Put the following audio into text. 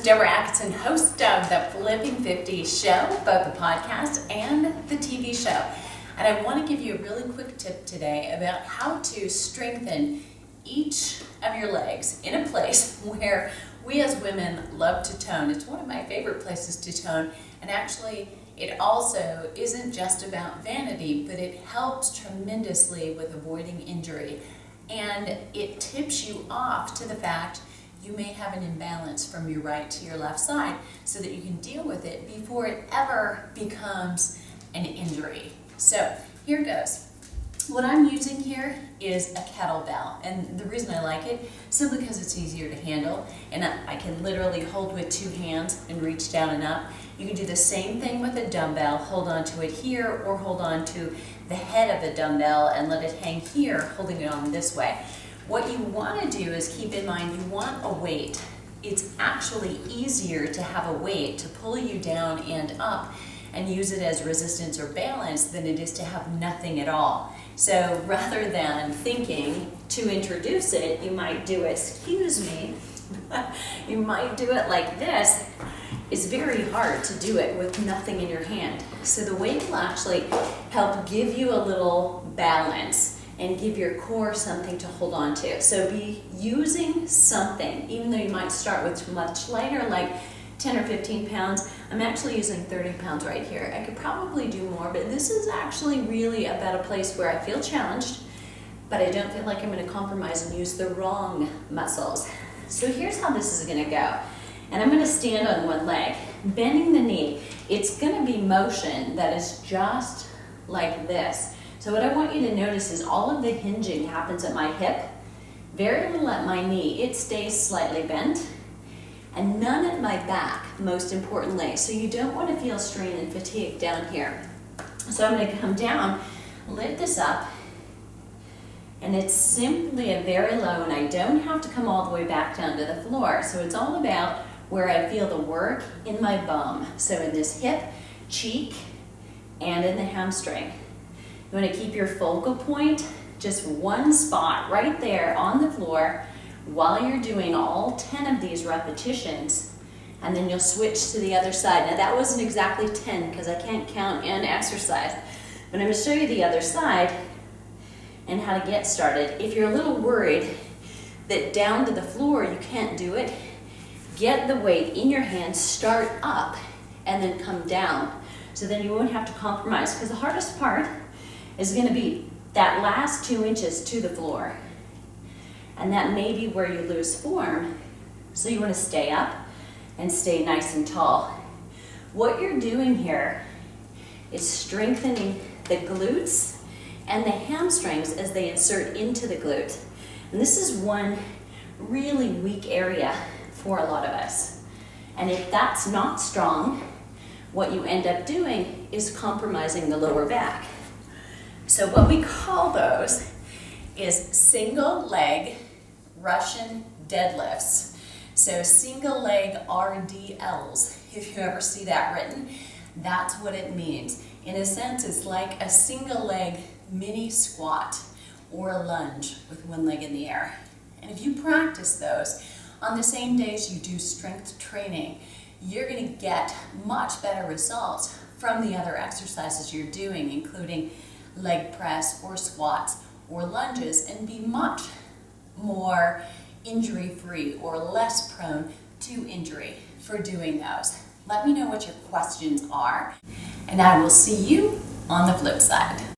is Deborah Atkinson, host of the Flipping 50 show, both the podcast and the TV show. And I want to give you a really quick tip today about how to strengthen each of your legs in a place where we as women love to tone. It's one of my favorite places to tone, and actually it also isn't just about vanity, but it helps tremendously with avoiding injury. And it tips you off to the fact you may have an imbalance from your right to your left side so that you can deal with it before it ever becomes an injury. So here goes. What I'm using here is a kettlebell, and the reason I like it is simply because it's easier to handle, and I can literally hold with two hands and reach down and up. You can do the same thing with a dumbbell, hold on to it here or hold on to the head of the dumbbell and let it hang here, holding it on this way. What you want to do is keep in mind you want a weight. It's actually easier to have a weight to pull you down and up and use it as resistance or balance than it is to have nothing at all. So rather than thinking to introduce it, you might do it, excuse me, you might do it like this. It's very hard to do it with nothing in your hand. So the weight will actually help give you a little balance and give your core something to hold on to. So be using something, even though you might start with much lighter, like 10 or 15 pounds. I'm actually using 30 pounds right here. I could probably do more, but this is actually really about a place where I feel challenged, but I don't feel like I'm gonna compromise and use the wrong muscles. So here's how this is gonna go. And I'm gonna stand on one leg, bending the knee. It's gonna be motion that is just like this. So what I want you to notice is all of the hinging happens at my hip, very little at my knee. It stays slightly bent, and none at my back, most importantly. So you don't want to feel strain and fatigue down here. So I'm gonna come down, lift this up, and it's simply a very low, and I don't have to come all the way back down to the floor. So it's all about where I feel the work in my bum. So in this hip, cheek, and in the hamstring. You want to keep your focal point just one spot right there on the floor while you're doing all 10 of these repetitions, and then you'll switch to the other side. Now that wasn't exactly 10 because I can't count and exercise, but I'm going to show you the other side and how to get started. If you're a little worried that down to the floor you can't do it, get the weight in your hand, start up, and then come down. So then you won't have to compromise, because the hardest part is going to be that last 2 inches to the floor. And that may be where you lose form. So you want to stay up and stay nice and tall. What you're doing here is strengthening the glutes and the hamstrings as they insert into the glute. And this is one really weak area for a lot of us. And if that's not strong, what you end up doing is compromising the lower back. So what we call those is single leg Russian deadlifts. So single leg RDLs, if you ever see that written, that's what it means. In a sense, it's like a single leg mini squat or a lunge with one leg in the air. And if you practice those on the same days you do strength training, you're going to get much better results from the other exercises you're doing, including leg press or squats or lunges, and be much more injury-free or less prone to injury for doing those. Let me know what your questions are, and I will see you on the flip side.